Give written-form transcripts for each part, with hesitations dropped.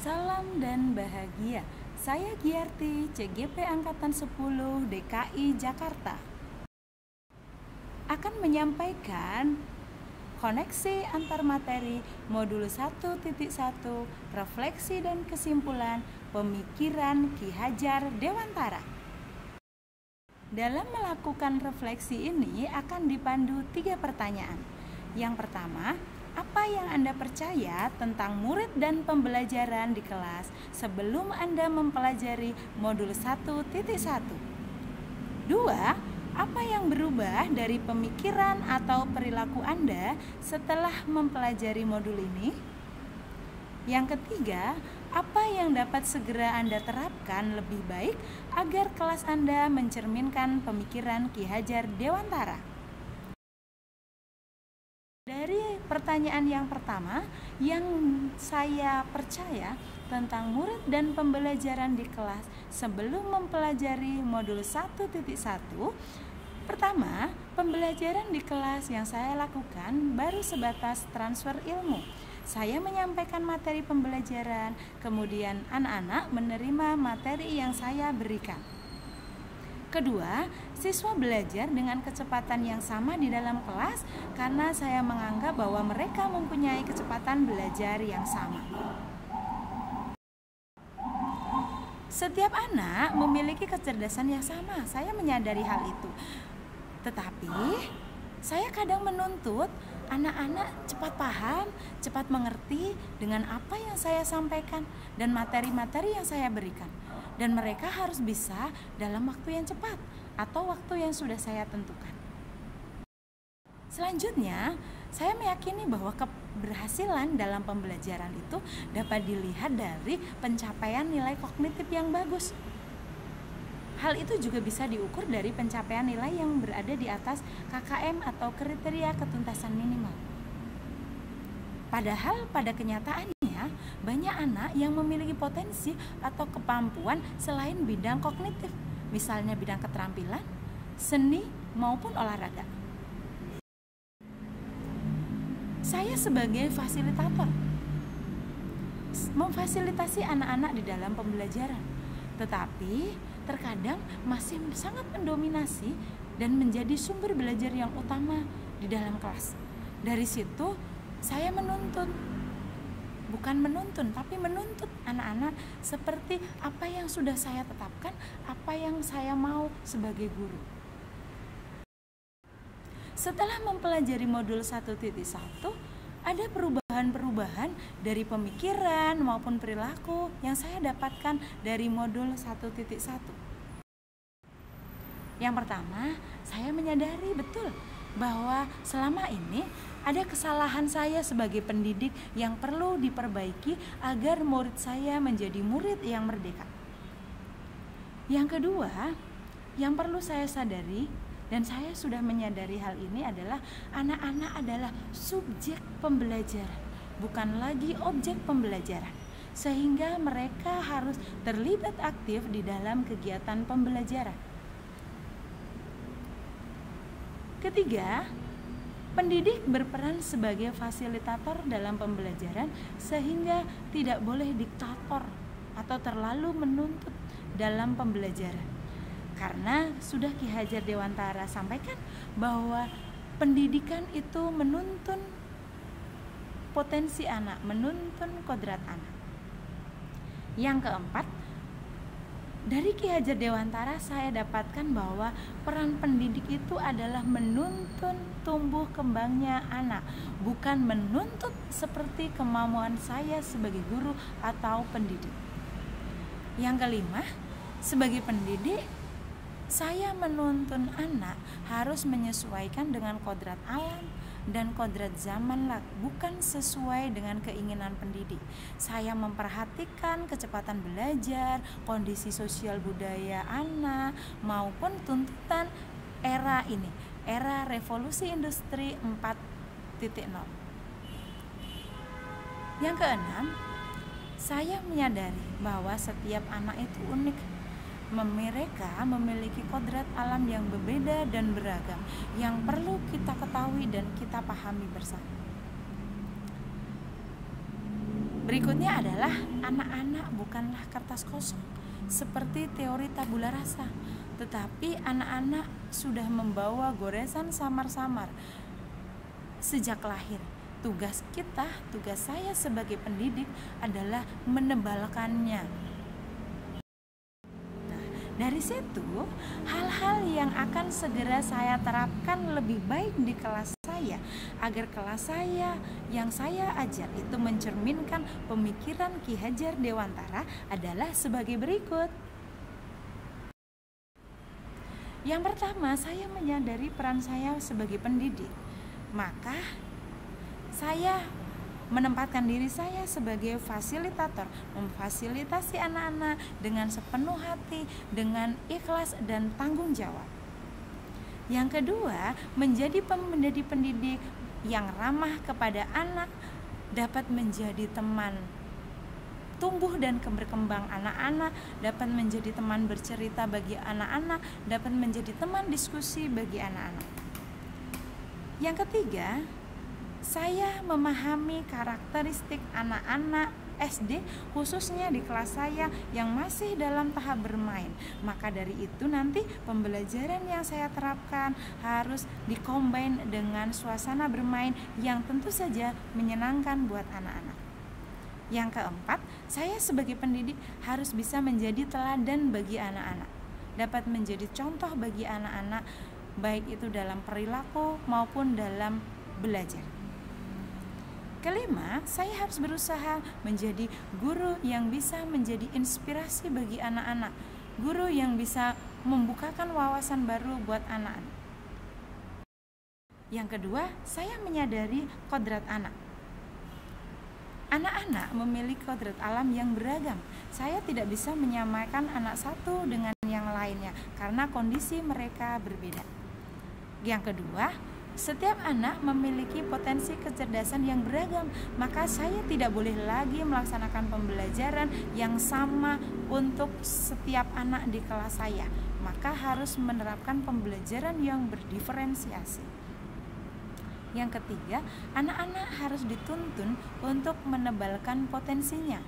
Salam dan bahagia. Saya Giarti, CGP Angkatan 10 DKI Jakarta. Akan menyampaikan koneksi antar materi modul 1.1 refleksi dan kesimpulan pemikiran Ki Hajar Dewantara. Dalam melakukan refleksi ini akan dipandu 3 pertanyaan. Yang pertama, apa yang Anda percaya tentang murid dan pembelajaran di kelas sebelum Anda mempelajari modul 1.1? 2. Apa yang berubah dari pemikiran atau perilaku Anda setelah mempelajari modul ini? Yang ketiga, apa yang dapat segera Anda terapkan lebih baik agar kelas Anda mencerminkan pemikiran Ki Hajar Dewantara? Dari pertanyaan yang pertama, yang saya percaya tentang murid dan pembelajaran di kelas sebelum mempelajari modul 1.1. Pertama, pembelajaran di kelas yang saya lakukan baru sebatas transfer ilmu. Saya menyampaikan materi pembelajaran, kemudian anak-anak menerima materi yang saya berikan. Kedua, siswa belajar dengan kecepatan yang sama di dalam kelas karena saya menganggap bahwa mereka mempunyai kecepatan belajar yang sama. Setiap anak memiliki kecerdasan yang sama, saya menyadari hal itu. Tetapi, saya kadang menuntut anak-anak cepat paham, cepat mengerti dengan apa yang saya sampaikan dan materi-materi yang saya berikan. Dan mereka harus bisa dalam waktu yang cepat atau waktu yang sudah saya tentukan. Selanjutnya, saya meyakini bahwa keberhasilan dalam pembelajaran itu dapat dilihat dari pencapaian nilai kognitif yang bagus. Hal itu juga bisa diukur dari pencapaian nilai yang berada di atas KKM atau kriteria ketuntasan minimal. Padahal pada kenyataannya banyak anak yang memiliki potensi atau kemampuan selain bidang kognitif, misalnya bidang keterampilan, seni, maupun olahraga. Saya sebagai fasilitator memfasilitasi anak-anak di dalam pembelajaran, tetapi terkadang masih sangat mendominasi dan menjadi sumber belajar yang utama di dalam kelas. Dari situ saya tapi menuntut anak-anak seperti apa yang sudah saya tetapkan, apa yang saya mau sebagai guru. Setelah mempelajari modul 1.1, ada perubahan-perubahan dari pemikiran maupun perilaku yang saya dapatkan dari modul 1.1. Yang pertama, saya menyadari betul bahwa selama ini ada kesalahan saya sebagai pendidik yang perlu diperbaiki agar murid saya menjadi murid yang merdeka. Yang kedua, yang perlu saya sadari dan saya sudah menyadari hal ini adalah anak-anak adalah subjek pembelajaran, bukan lagi objek pembelajaran. Sehingga mereka harus terlibat aktif di dalam kegiatan pembelajaran. Ketiga, pendidik berperan sebagai fasilitator dalam pembelajaran sehingga tidak boleh diktator atau terlalu menuntut dalam pembelajaran. Karena sudah Ki Hajar Dewantara sampaikan bahwa pendidikan itu menuntun potensi anak, menuntun kodrat anak. Yang keempat, dari Ki Hajar Dewantara saya dapatkan bahwa peran pendidik itu adalah menuntun tumbuh kembangnya anak, bukan menuntut seperti kemampuan saya sebagai guru atau pendidik. Yang kelima, sebagai pendidik, saya menuntun anak harus menyesuaikan dengan kodrat alam dan kodrat zaman, bukan sesuai dengan keinginan pendidik. Saya memperhatikan kecepatan belajar, kondisi sosial budaya anak, maupun tuntutan era ini, era revolusi industri 4.0. Yang keenam, saya menyadari bahwa setiap anak itu unik. Mereka memiliki kodrat alam yang berbeda dan beragam yang perlu kita ketahui dan kita pahami bersama. Berikutnya adalah anak-anak bukanlah kertas kosong seperti teori tabula rasa, tetapi anak-anak sudah membawa goresan samar-samar sejak lahir. Tugas saya sebagai pendidik adalah menebalkannya. Nah, dari situ hal-hal yang akan segera saya terapkan lebih baik di kelas saya, agar kelas saya yang saya ajar itu mencerminkan pemikiran Ki Hajar Dewantara adalah sebagai berikut. Yang pertama, saya menyadari peran saya sebagai pendidik. Maka saya menempatkan diri saya sebagai fasilitator, memfasilitasi anak-anak dengan sepenuh hati, dengan ikhlas dan tanggung jawab. Yang kedua, menjadi pendidik yang ramah kepada anak, dapat menjadi teman tumbuh dan berkembang anak-anak, dapat menjadi teman bercerita bagi anak-anak, dapat menjadi teman diskusi bagi anak-anak. Yang ketiga, saya memahami karakteristik anak-anak SD, khususnya di kelas saya yang masih dalam tahap bermain. Maka dari itu nanti pembelajaran yang saya terapkan harus dikombin dengan suasana bermain yang tentu saja menyenangkan buat anak-anak. Yang keempat, saya sebagai pendidik harus bisa menjadi teladan bagi anak-anak, dapat menjadi contoh bagi anak-anak, baik itu dalam perilaku maupun dalam belajar. Kelima, saya harus berusaha menjadi guru yang bisa menjadi inspirasi bagi anak-anak, guru yang bisa membukakan wawasan baru buat anak-anak. Yang kedua, saya menyadari kodrat anak. Anak-anak memiliki kodrat alam yang beragam. Saya tidak bisa menyamakan anak satu dengan yang lainnya karena kondisi mereka berbeda. Yang kedua, setiap anak memiliki potensi kecerdasan yang beragam, maka saya tidak boleh lagi melaksanakan pembelajaran yang sama untuk setiap anak di kelas saya, maka harus menerapkan pembelajaran yang berdiferensiasi. Yang ketiga, anak-anak harus dituntun untuk menebalkan potensinya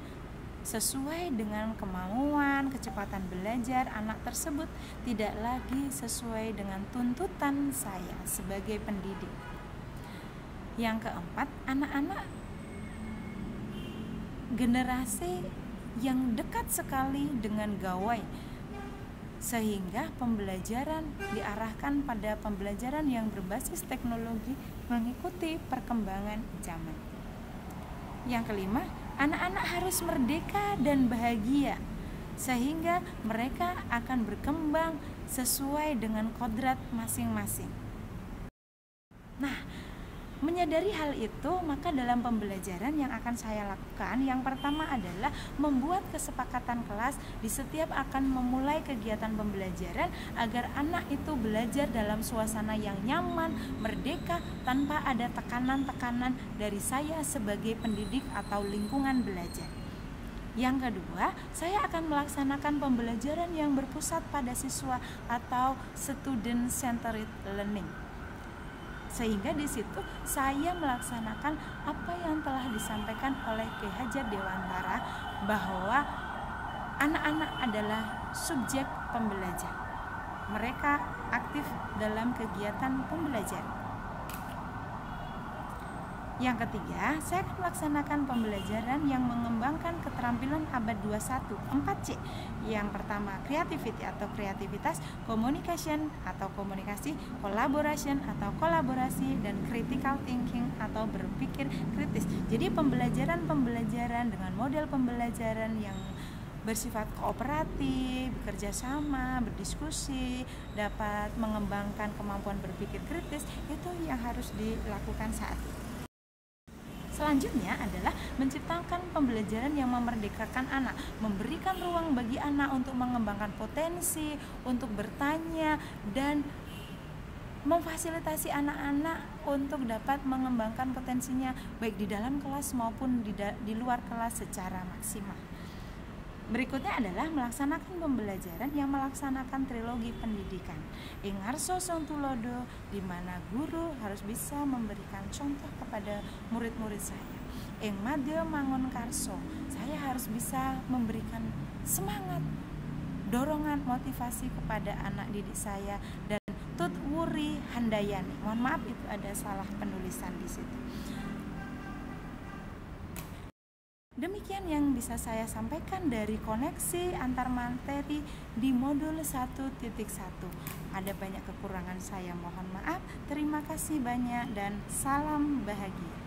sesuai dengan kemauan, kecepatan belajar anak tersebut, tidak lagi sesuai dengan tuntutan saya sebagai pendidik. Yang keempat, anak-anak generasi yang dekat sekali dengan gawai, sehingga pembelajaran diarahkan pada pembelajaran yang berbasis teknologi mengikuti perkembangan zaman. Yang kelima, anak-anak harus merdeka dan bahagia sehingga mereka akan berkembang sesuai dengan kodrat masing-masing. Nah, menyadari hal itu, maka dalam pembelajaran yang akan saya lakukan, yang pertama adalah membuat kesepakatan kelas di setiap akan memulai kegiatan pembelajaran agar anak itu belajar dalam suasana yang nyaman, merdeka, tanpa ada tekanan-tekanan dari saya sebagai pendidik atau lingkungan belajar. Yang kedua, saya akan melaksanakan pembelajaran yang berpusat pada siswa atau student centered learning. Sehingga di situ saya melaksanakan apa yang telah disampaikan oleh Ki Hajar Dewantara, bahwa anak-anak adalah subjek pembelajar. Mereka aktif dalam kegiatan pembelajaran. Yang ketiga, saya akan melaksanakan pembelajaran yang mengembangkan keterampilan abad 21, 4C. Yang pertama, creativity atau kreativitas, communication atau komunikasi, collaboration atau kolaborasi, dan critical thinking atau berpikir kritis. Jadi pembelajaran dengan model pembelajaran yang bersifat kooperatif, bekerja sama, berdiskusi, dapat mengembangkan kemampuan berpikir kritis, itu yang harus dilakukan saat ini. Selanjutnya adalah menciptakan pembelajaran yang memerdekakan anak, memberikan ruang bagi anak untuk mengembangkan potensi, untuk bertanya, dan memfasilitasi anak-anak untuk dapat mengembangkan potensinya baik di dalam kelas maupun di luar kelas secara maksimal. Berikutnya adalah melaksanakan pembelajaran yang melaksanakan trilogi pendidikan. Ingarso Sontulodo, di mana guru harus bisa memberikan contoh kepada murid-murid saya. ing madya mangun karso. Saya harus bisa memberikan semangat, dorongan, motivasi kepada anak didik saya. Dan Tut Wuri Handayani, mohon maaf itu ada salah penulisan di situ. Demikian yang bisa saya sampaikan dari koneksi antar materi di modul 1.1. Ada banyak kekurangan, saya mohon maaf. Terima kasih banyak dan salam bahagia.